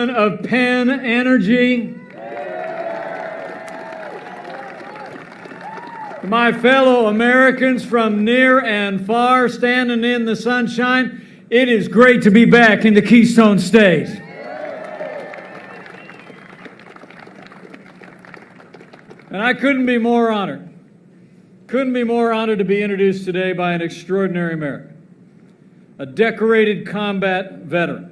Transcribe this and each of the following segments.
of Penn Energy, to my fellow Americans from near and far standing in the sunshine, it is great to be back in the Keystone State. And I couldn't be more honored to be introduced today by an extraordinary American, a decorated combat veteran,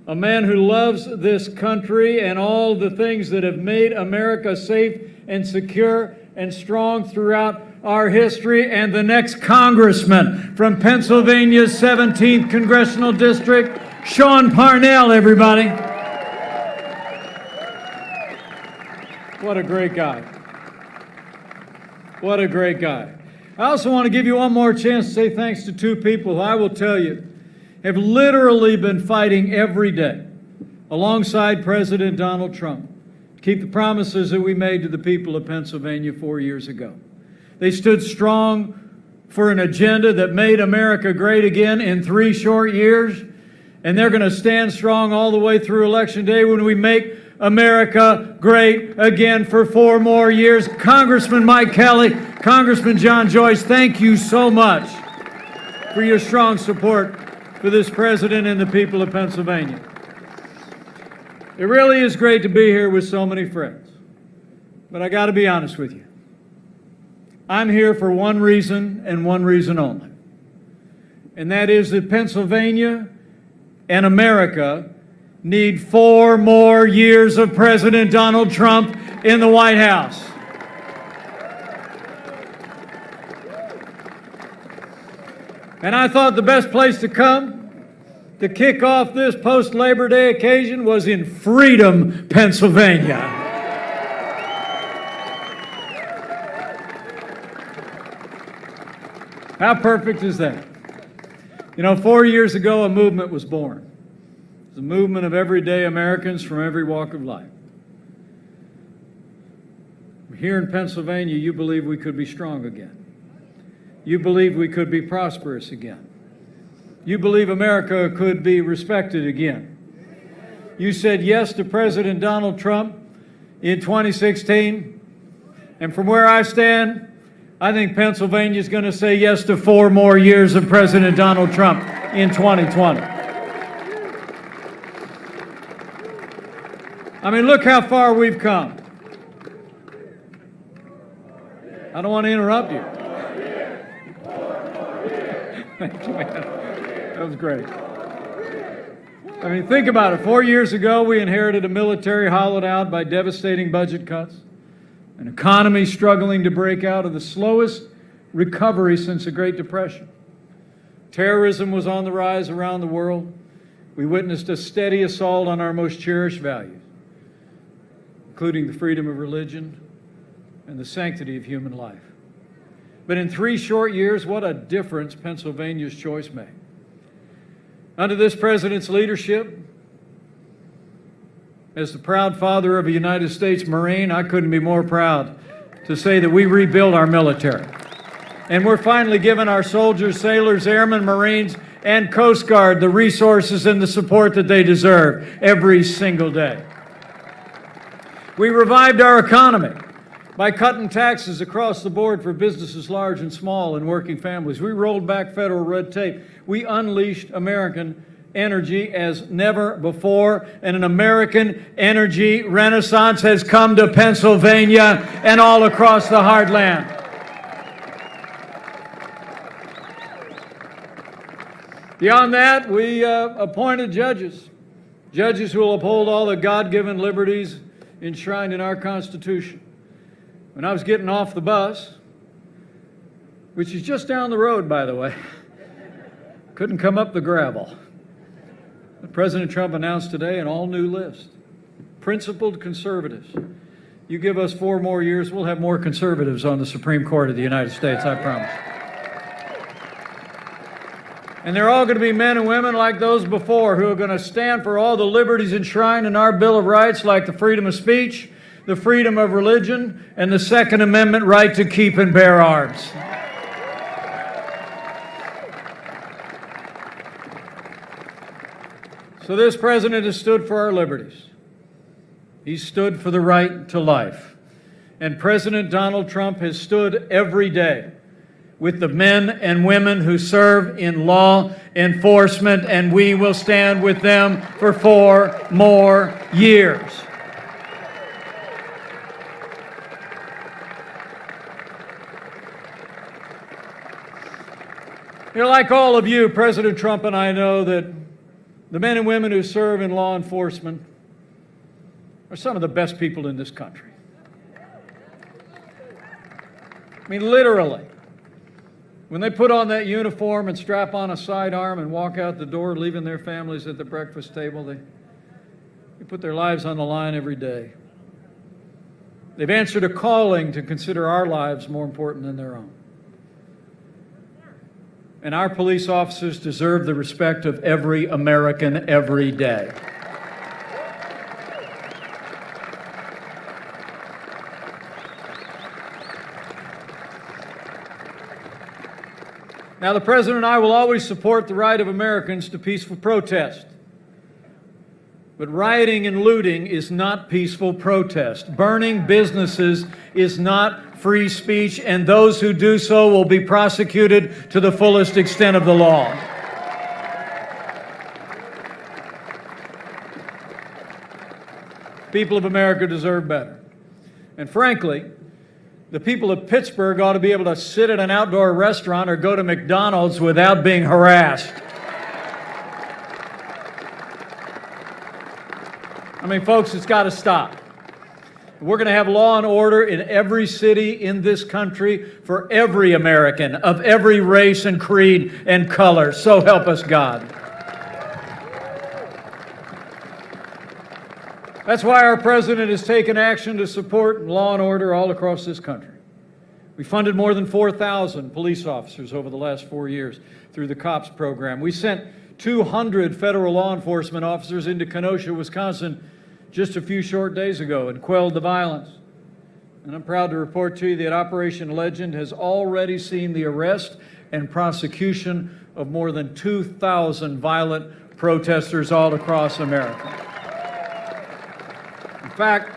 a man who loves this country and all the things that have made America safe and secure and strong throughout our history, and the next congressman from Pennsylvania's 17th Congressional District, Sean Parnell, everybody. What a great guy. What a great guy. I also want to give you one more chance to say thanks to two people who I will tell you have literally been fighting every day alongside President Donald Trump to keep the promises that we made to the people of Pennsylvania 4 years ago. They stood strong for an agenda that made America great again in 3 short years, and they're going to stand strong all the way through Election Day when we make America great again for 4 more years. Congressman Mike Kelly, Congressman John Joyce, thank you so much for your strong support for this president and the people of Pennsylvania. It really is great to be here with so many friends. But I got to be honest with you. I'm here for one reason and one reason only. And that is that Pennsylvania and America need 4 more years of President Donald Trump in the White House. And I thought the best place to come to kick off this post-Labor Day occasion was in Freedom, Pennsylvania. How perfect is that? You know, 4 years ago, a movement was born. It was a movement of everyday Americans from every walk of life. Here in Pennsylvania, you believe we could be strong again. You believe we could be prosperous again. You believe America could be respected again. You said yes to President Donald Trump in 2016. And from where I stand, I think Pennsylvania is going to say yes to 4 more years of President Donald Trump in 2020. I mean, look how far we've come. I don't want to interrupt you. Thank you, man. That was great. I mean, think about it. 4 years ago, we inherited a military hollowed out by devastating budget cuts, an economy struggling to break out of the slowest recovery since the Great Depression. Terrorism was on the rise around the world. We witnessed a steady assault on our most cherished values, including the freedom of religion and the sanctity of human life. But in 3 short years, what a difference Pennsylvania's choice made. Under this president's leadership, as the proud father of a United States Marine, I couldn't be more proud to say that we rebuilt our military. And we're finally giving our soldiers, sailors, airmen, Marines, and Coast Guard the resources and the support that they deserve every single day. We revived our economy by cutting taxes across the board for businesses large and small and working families. We rolled back federal red tape. We unleashed American energy as never before, and an American energy renaissance has come to Pennsylvania and all across the heartland. Beyond that, we appointed judges who will uphold all the God-given liberties enshrined in our Constitution. When I was getting off the bus, which is just down the road, by the way, couldn't come up the gravel, President Trump announced today an all-new list. Principled conservatives. You give us 4 more years, we'll have more conservatives on the Supreme Court of the United States, I promise. And they're all going to be men and women like those before who are going to stand for all the liberties enshrined in our Bill of Rights, like the freedom of speech, the freedom of religion, and the Second Amendment right to keep and bear arms. So this president has stood for our liberties. He's stood for the right to life. And President Donald Trump has stood every day with the men and women who serve in law enforcement, and we will stand with them for 4 more years. You know, like all of you, President Trump and I know that the men and women who serve in law enforcement are some of the best people in this country. I mean, literally. When they put on that uniform and strap on a sidearm and walk out the door, leaving their families at the breakfast table, they put their lives on the line every day. They've answered a calling to consider our lives more important than their own. And our police officers deserve the respect of every American every day. Now, the President and I will always support the right of Americans to peaceful protest. But rioting and looting is not peaceful protest. Burning businesses is not free speech, and those who do so will be prosecuted to the fullest extent of the law. People of America deserve better. And frankly, the people of Pittsburgh ought to be able to sit at an outdoor restaurant or go to McDonald's without being harassed. I mean, folks, it's got to stop. We're going to have law and order in every city in this country for every American of every race and creed and color. So help us God. That's why our president has taken action to support law and order all across this country. We funded more than 4,000 police officers over the last 4 years through the COPS program. We sent 200 federal law enforcement officers into Kenosha, Wisconsin just a few short days ago and quelled the violence. And I'm proud to report to you that Operation Legend has already seen the arrest and prosecution of more than 2,000 violent protesters all across America. In fact,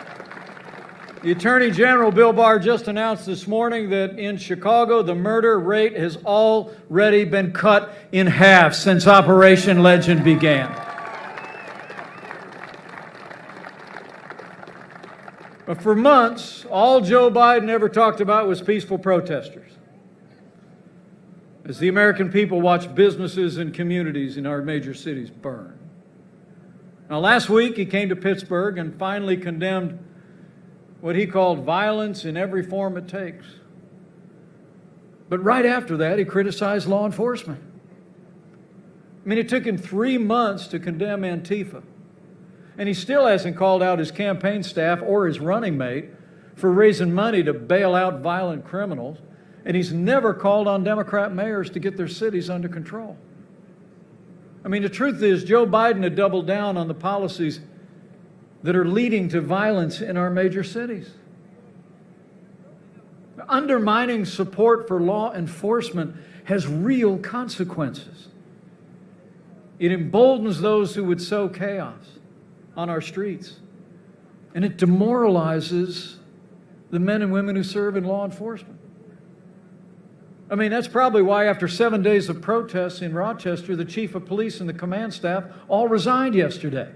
the Attorney General, Bill Barr, just announced this morning that in Chicago, the murder rate has already been cut in half since Operation Legend began. But for months, all Joe Biden ever talked about was peaceful protesters. As the American people watch businesses and communities in our major cities burn. Now, last week, he came to Pittsburgh and finally condemned what he called violence in every form it takes. But right after that, he criticized law enforcement. I mean, it took him 3 months to condemn Antifa. And he still hasn't called out his campaign staff or his running mate for raising money to bail out violent criminals. And he's never called on Democrat mayors to get their cities under control. I mean, the truth is, Joe Biden had doubled down on the policies that are leading to violence in our major cities. Undermining support for law enforcement has real consequences. It emboldens those who would sow chaos on our streets, and it demoralizes the men and women who serve in law enforcement. I mean, that's probably why after 7 days of protests in Rochester, the chief of police and the command staff all resigned yesterday.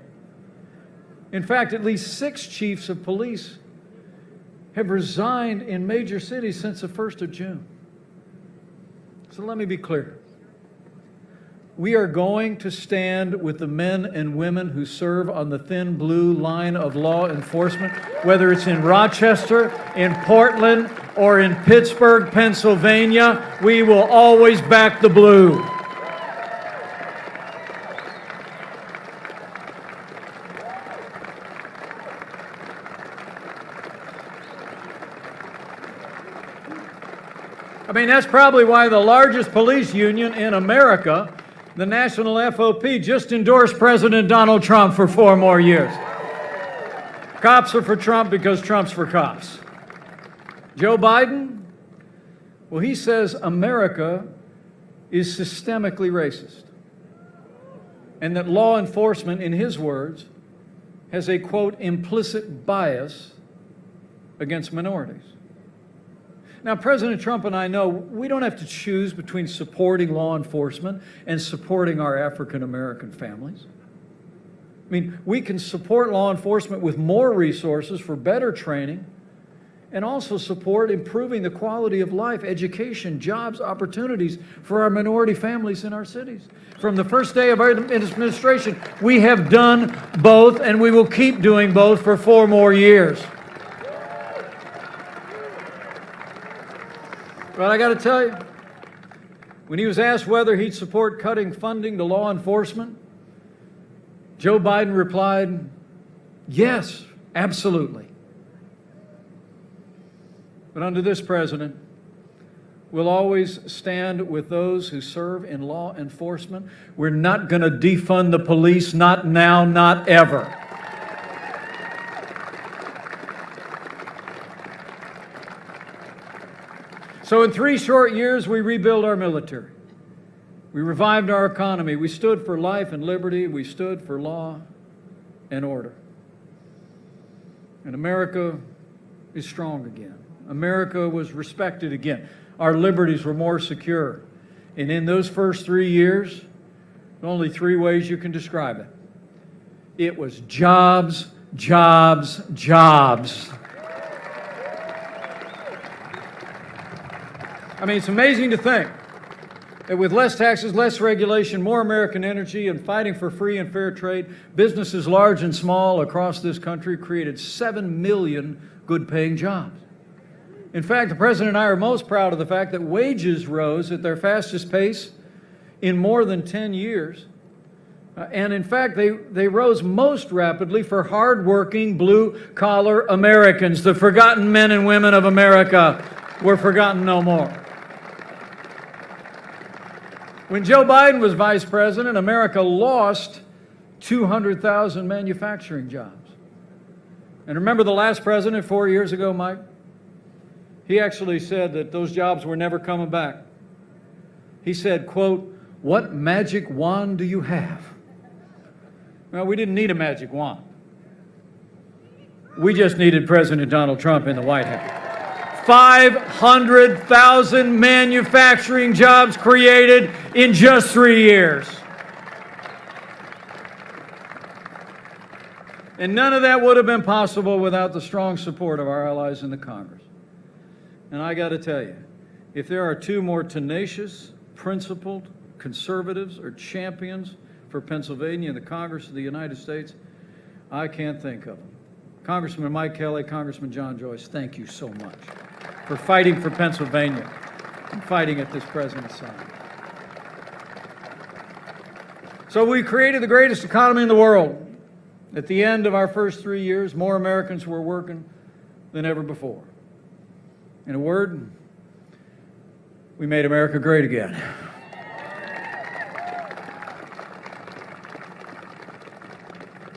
In fact, at least 6 chiefs of police have resigned in major cities since the 1st of June. So let me be clear. We are going to stand with the men and women who serve on the thin blue line of law enforcement, whether it's in Rochester, in Portland, or in Pittsburgh, Pennsylvania. We will always back the blue. I mean, that's probably why the largest police union in America, the National FOP, just endorsed President Donald Trump for 4 more years. Cops are for Trump because Trump's for cops. Joe Biden, well, he says America is systemically racist. and that law enforcement, in his words, has a, quote, implicit bias against minorities. Now, President Trump and I know we don't have to choose between supporting law enforcement and supporting our African American families. I mean, we can support law enforcement with more resources for better training and also support improving the quality of life, education, jobs, opportunities for our minority families in our cities. From the first day of our administration, we have done both, and we will keep doing both for 4 more years. But I got to tell you, when he was asked whether he'd support cutting funding to law enforcement, Joe Biden replied, yes, absolutely. But under this president, we'll always stand with those who serve in law enforcement. We're not going to defund the police, not now, not ever. So in 3 short years, we rebuilt our military. We revived our economy. We stood for life and liberty. We stood for law and order. And America is strong again. America was respected again. Our liberties were more secure. And in those first 3 years, only 3 ways you can describe it. It was jobs, jobs, jobs. I mean, it's amazing to think that with less taxes, less regulation, more American energy, and fighting for free and fair trade, businesses large and small across this country created 7 million good-paying jobs. In fact, the President and I are most proud of the fact that wages rose at their fastest pace in more than 10 years. And in fact, they rose most rapidly for hardworking, blue-collar Americans. The forgotten men and women of America were forgotten no more. When Joe Biden was vice president, America lost 200,000 manufacturing jobs. And remember the last president 4 years ago, Mike? He actually said that those jobs were never coming back. He said, quote, "What magic wand do you have?" Well, we didn't need a magic wand. We just needed President Donald Trump in the White House. 500,000 manufacturing jobs created in just 3 years. And none of that would have been possible without the strong support of our allies in the Congress. And I got to tell you, if there are 2 more tenacious, principled conservatives or champions for Pennsylvania in the Congress of the United States, I can't think of them. Congressman Mike Kelly, Congressman John Joyce, thank you so much for fighting for Pennsylvania and fighting at this president's side. So we created the greatest economy in the world. At the end of our first 3 years, more Americans were working than ever before. In a word, we made America great again.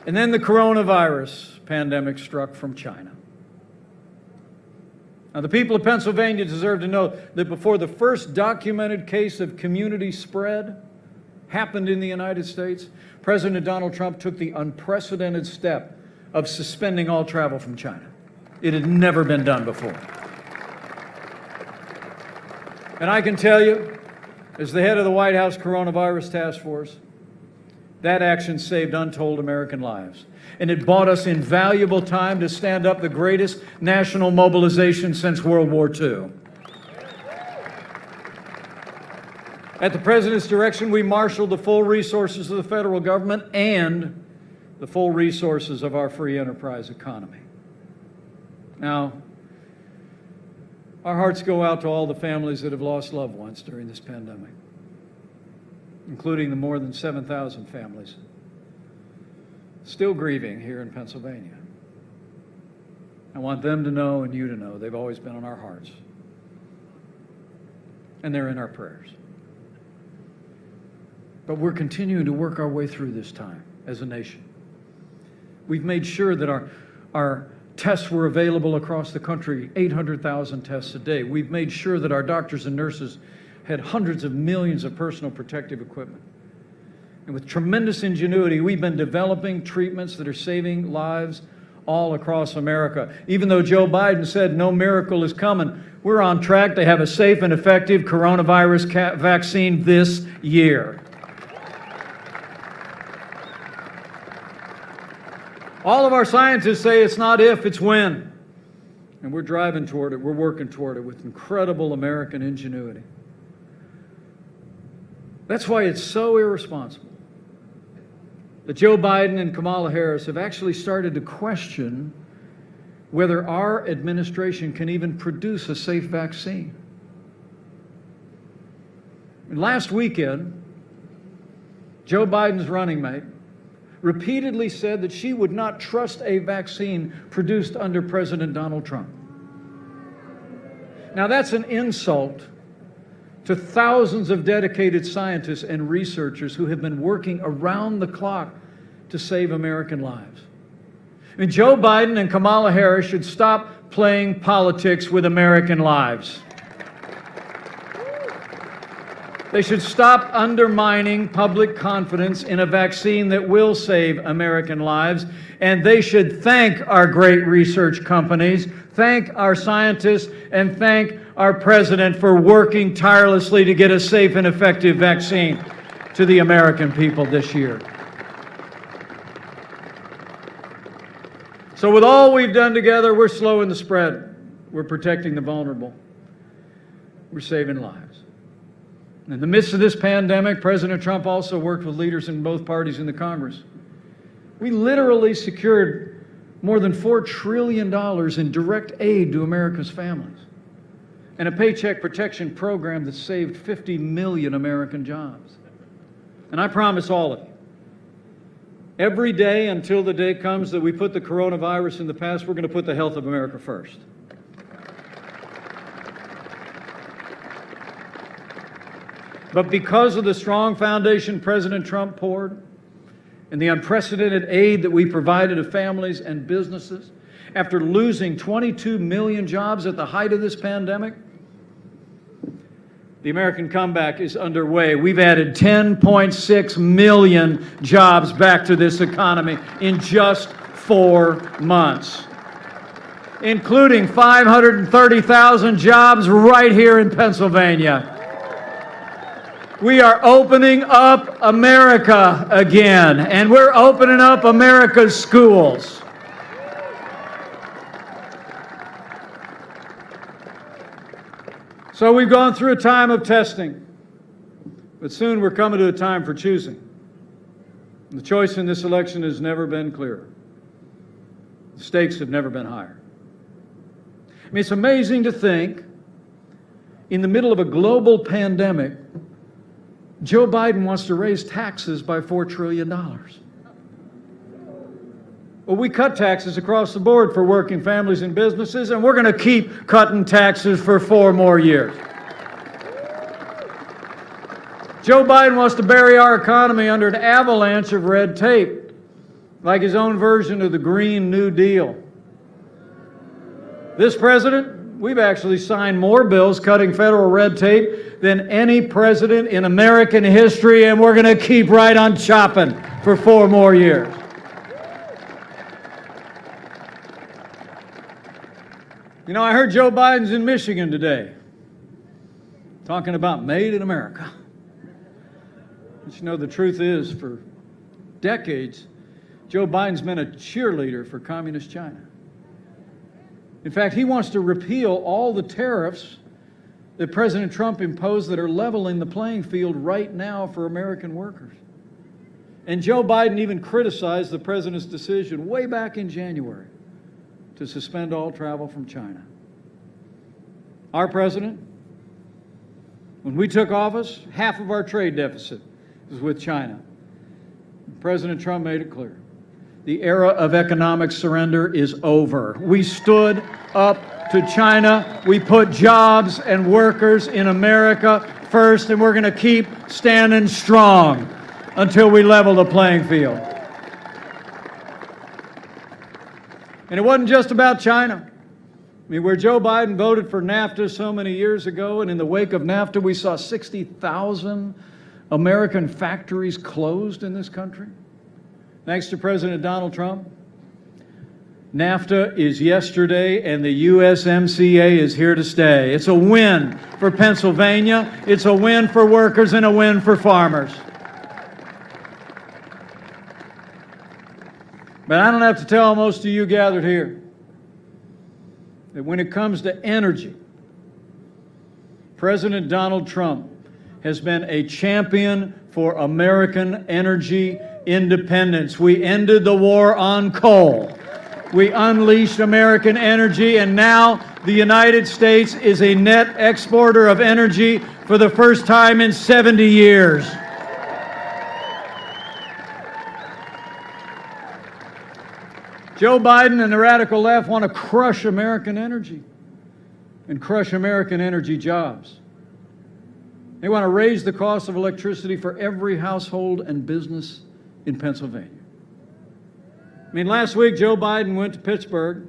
And then the coronavirus pandemic struck from China. Now, the people of Pennsylvania deserve to know that before the first documented case of community spread happened in the United States, President Donald Trump took the unprecedented step of suspending all travel from China. It had never been done before. And I can tell you, as the head of the White House Coronavirus Task Force, that action saved untold American lives. And it bought us invaluable time to stand up the greatest national mobilization since World War II. At the President's direction, we marshaled the full resources of the federal government and the full resources of our free enterprise economy. Now, our hearts go out to all the families that have lost loved ones during this pandemic, including the more than 7,000 families still grieving here in Pennsylvania. I want them to know and you to know they've always been on our hearts. And they're in our prayers. But we're continuing to work our way through this time as a nation. We've made sure that our tests were available across the country, 800,000 tests a day. We've made sure that our doctors and nurses had hundreds of millions of personal protective equipment. And with tremendous ingenuity, we've been developing treatments that are saving lives all across America. Even though Joe Biden said no miracle is coming, we're on track to have a safe and effective coronavirus vaccine this year. All of our scientists say it's not if, it's when. And we're driving toward it, we're working toward it with incredible American ingenuity. That's why it's so irresponsible that Joe Biden and Kamala Harris have actually started to question whether our administration can even produce a safe vaccine. And last weekend, Joe Biden's running mate repeatedly said that she would not trust a vaccine produced under President Donald Trump. Now that's an insult to thousands of dedicated scientists and researchers who have been working around the clock to save American lives. I mean, Joe Biden and Kamala Harris should stop playing politics with American lives. They should stop undermining public confidence in a vaccine that will save American lives, and they should thank our great research companies, thank our scientists, and thank our president for working tirelessly to get a safe and effective vaccine to the American people this year. So with all we've done together, we're slowing the spread. We're protecting the vulnerable. We're saving lives. In the midst of this pandemic, President Trump also worked with leaders in both parties in the Congress. We literally secured more than $4 trillion in direct aid to America's families and a paycheck protection program that saved 50 million American jobs. And I promise all of you, every day until the day comes that we put the coronavirus in the past, we're going to put the health of America first. But because of the strong foundation President Trump poured and the unprecedented aid that we provided to families and businesses, after losing 22 million jobs at the height of this pandemic, the American comeback is underway. We've added 10.6 million jobs back to this economy in just 4 months, including 530,000 jobs right here in Pennsylvania. We are opening up America again, and we're opening up America's schools. So we've gone through a time of testing, but soon we're coming to a time for choosing. And the choice in this election has never been clearer. The stakes have never been higher. I mean, it's amazing to think, in the middle of a global pandemic, Joe Biden wants to raise taxes by $4 trillion. Well, we cut taxes across the board for working families and businesses, and we're going to keep cutting taxes for 4 more years. Joe Biden wants to bury our economy under an avalanche of red tape, like his own version of the Green New Deal. This president, we've actually signed more bills cutting federal red tape than any president in American history, and we're going to keep right on chopping for 4 more years. You know, I heard Joe Biden's in Michigan today, talking about made in America. But you know, the truth is, for decades, Joe Biden's been a cheerleader for communist China. In fact, he wants to repeal all the tariffs that President Trump imposed that are leveling the playing field right now for American workers. And Joe Biden even criticized the president's decision way back in January to suspend all travel from China. Our president, when we took office, half of our trade deficit was with China. President Trump made it clear. The era of economic surrender is over. We stood up to China. We put jobs and workers in America first, and we're going to keep standing strong until we level the playing field. And it wasn't just about China. I mean, where Joe Biden voted for NAFTA so many years ago, and in the wake of NAFTA, we saw 60,000 American factories closed in this country? Thanks to President Donald Trump. NAFTA is yesterday, and the USMCA is here to stay. It's a win for Pennsylvania, it's a win for workers, and a win for farmers. But I don't have to tell most of you gathered here that when it comes to energy, President Donald Trump has been a champion for American energy independence. We ended the war on coal. We unleashed American energy, and now the United States is a net exporter of energy for the first time in 70 years. Joe Biden and the radical left want to crush American energy and crush American energy jobs. They want to raise the cost of electricity for every household and business in Pennsylvania. I mean, last week Joe Biden went to Pittsburgh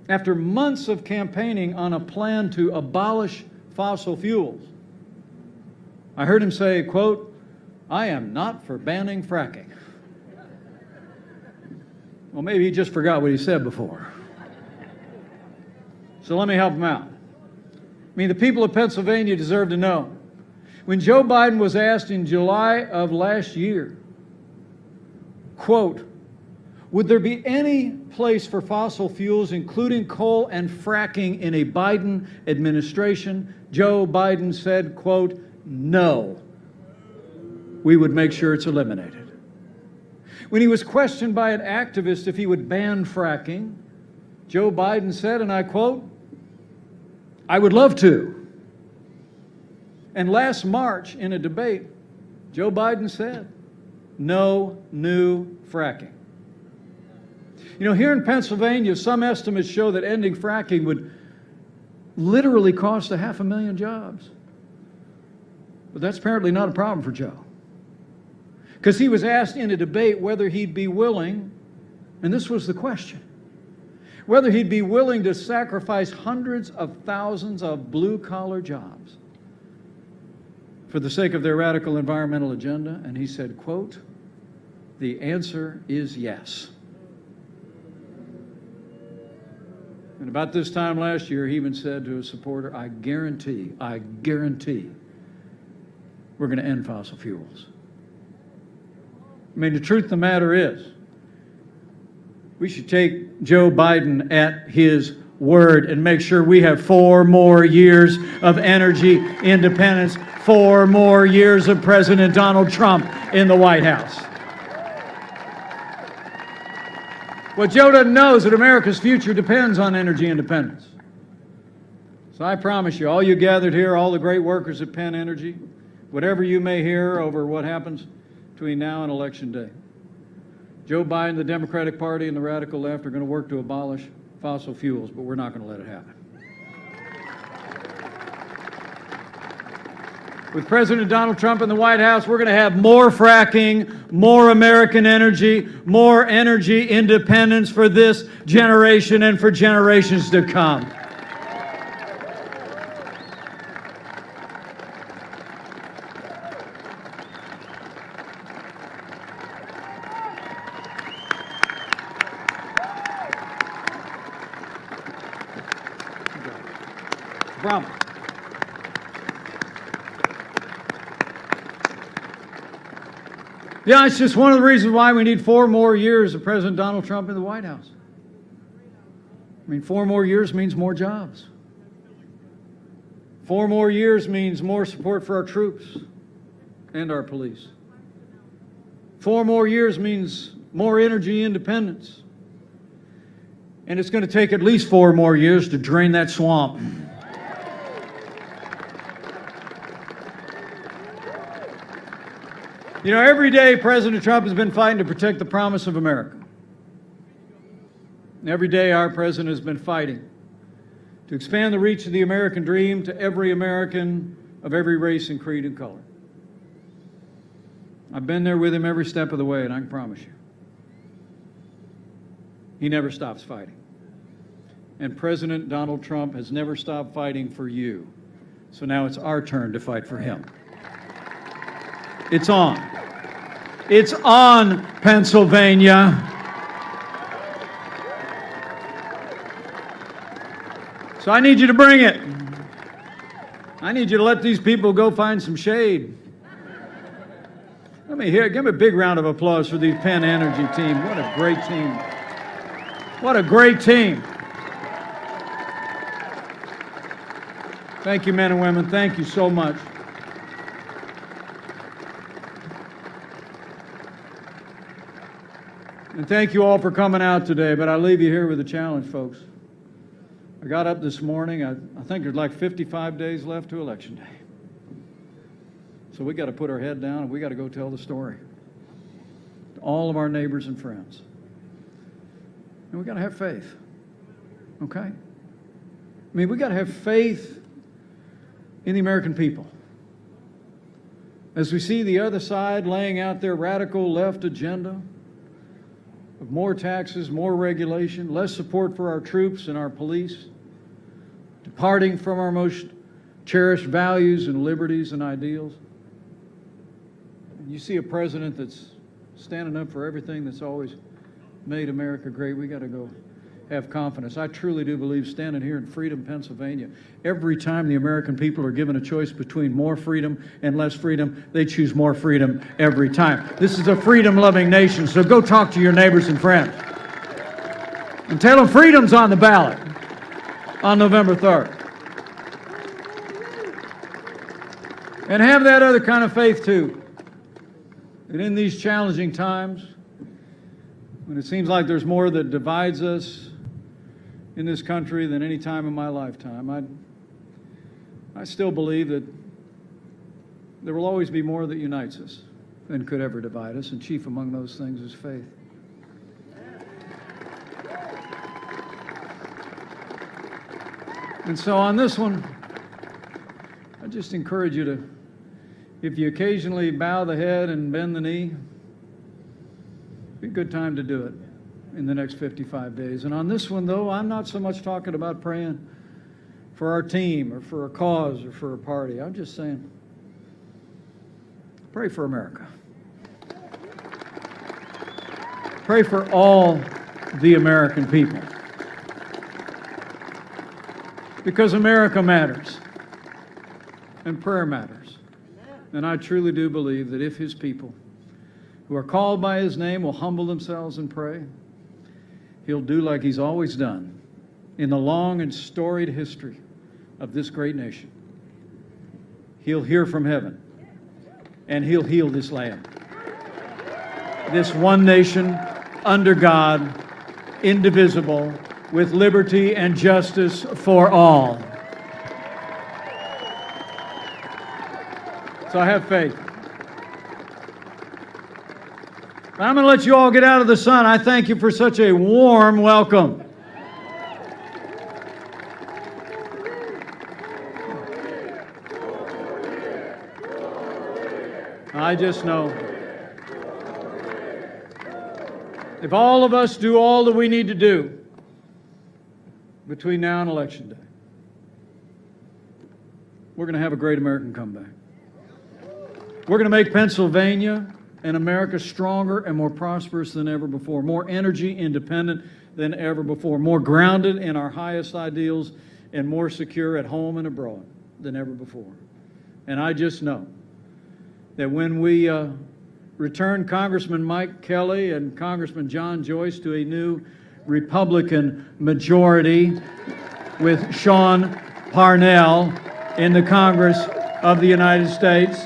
after months of campaigning on a plan to abolish fossil fuels. I heard him say, quote, "I am not for banning fracking." Well, maybe he just forgot what he said before. So let me help him out. I mean, the people of Pennsylvania deserve to know. When Joe Biden was asked in July of last year, quote, "Would there be any place for fossil fuels, including coal and fracking, in a Biden administration?" Joe Biden said, quote, "No. We would make sure it's eliminated." When he was questioned by an activist if he would ban fracking, Joe Biden said, and I quote, "I would love to." And last March in a debate, Joe Biden said, "No new fracking." You know, here in Pennsylvania, some estimates show that ending fracking would literally cost 500,000 jobs. But that's apparently not a problem for Joe. Because he was asked in a debate whether he'd be willing, and this was the question, whether he'd be willing to sacrifice hundreds of thousands of blue-collar jobs for the sake of their radical environmental agenda, and he said, quote, "The answer is yes." And about this time last year, he even said to a supporter, I guarantee, we're going to end fossil fuels. I mean, the truth of the matter is, we should take Joe Biden at his word and make sure we have 4 more years of energy independence, 4 more years of President Donald Trump in the White House. What Joe doesn't know is that America's future depends on energy independence. So I promise you, all you gathered here, all the great workers at Penn Energy, whatever you may hear over what happens between now and Election Day, Joe Biden, the Democratic Party, and the radical left are going to work to abolish fossil fuels, but we're not going to let it happen. With President Donald Trump in the White House, we're going to have more fracking, more American energy, more energy independence for this generation and for generations to come. Problem. Yeah, it's just one of the reasons why we need 4 more years of President Donald Trump in the White House. I mean, 4 more years means more jobs. 4 more years means more support for our troops and our police. 4 more years means more energy independence. And it's going to take at least 4 more years to drain that swamp. You know, every day President Trump has been fighting to protect the promise of America. And every day our president has been fighting to expand the reach of the American dream to every American of every race and creed and color. I've been there with him every step of the way, and I can promise you, he never stops fighting. And President Donald Trump has never stopped fighting for you. So now it's our turn to fight for him. It's on. It's on, Pennsylvania. So I need you to bring it. I need you to let these people go find some shade. Give me a big round of applause for the Penn Energy team. What a great team. What a great team. Thank you, men and women. Thank you so much. And thank you all for coming out today, but I leave you here with a challenge, folks. I got up this morning, I think there's like 55 days left to Election Day. So we got to put our head down and we got to go tell the story to all of our neighbors and friends. And we got to have faith, okay? I mean, we got to have faith in the American people. As we see the other side laying out their radical left agenda of more taxes, more regulation, less support for our troops and our police, departing from our most cherished values and liberties and ideals. And you see a president that's standing up for everything that's always made America great. We got to go have confidence. I truly do believe, standing here in Freedom, Pennsylvania, every time the American people are given a choice between more freedom and less freedom, they choose more freedom every time. This is a freedom-loving nation, so go talk to your neighbors and friends and tell them freedom's on the ballot on November 3rd. And have that other kind of faith, too. And in these challenging times, when it seems like there's more that divides us in this country than any time in my lifetime, I still believe that there will always be more that unites us than could ever divide us, and chief among those things is faith. And so on this one, I just encourage you to, if you occasionally bow the head and bend the knee, be a good time to do it in the next 55 days. And on this one, though, I'm not so much talking about praying for our team or for a cause or for a party. I'm just saying, pray for America. Pray for all the American people. Because America matters. And prayer matters. And I truly do believe that if His people who are called by His name will humble themselves and pray, He'll do like He's always done in the long and storied history of this great nation. He'll hear from heaven, and He'll heal this land. This one nation, under God, indivisible, with liberty and justice for all. So I have faith. I'm going to let you all get out of the sun. I thank you for such a warm welcome. I just know if all of us do all that we need to do between now and Election Day, we're going to have a great American comeback. We're going to make Pennsylvania and America stronger and more prosperous than ever before, more energy independent than ever before, more grounded in our highest ideals, and more secure at home and abroad than ever before. And I just know that when we return Congressman Mike Kelly and Congressman John Joyce to a new Republican majority with Sean Parnell in the Congress of the United States,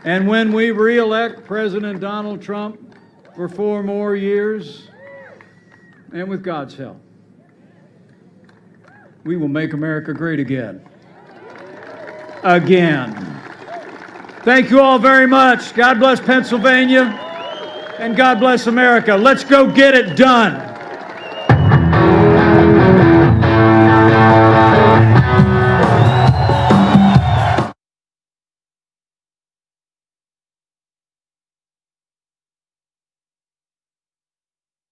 and when we re-elect President Donald Trump for 4 more years, and with God's help, we will make America great again. Again. Thank you all very much. God bless Pennsylvania, and God bless America. Let's go get it done.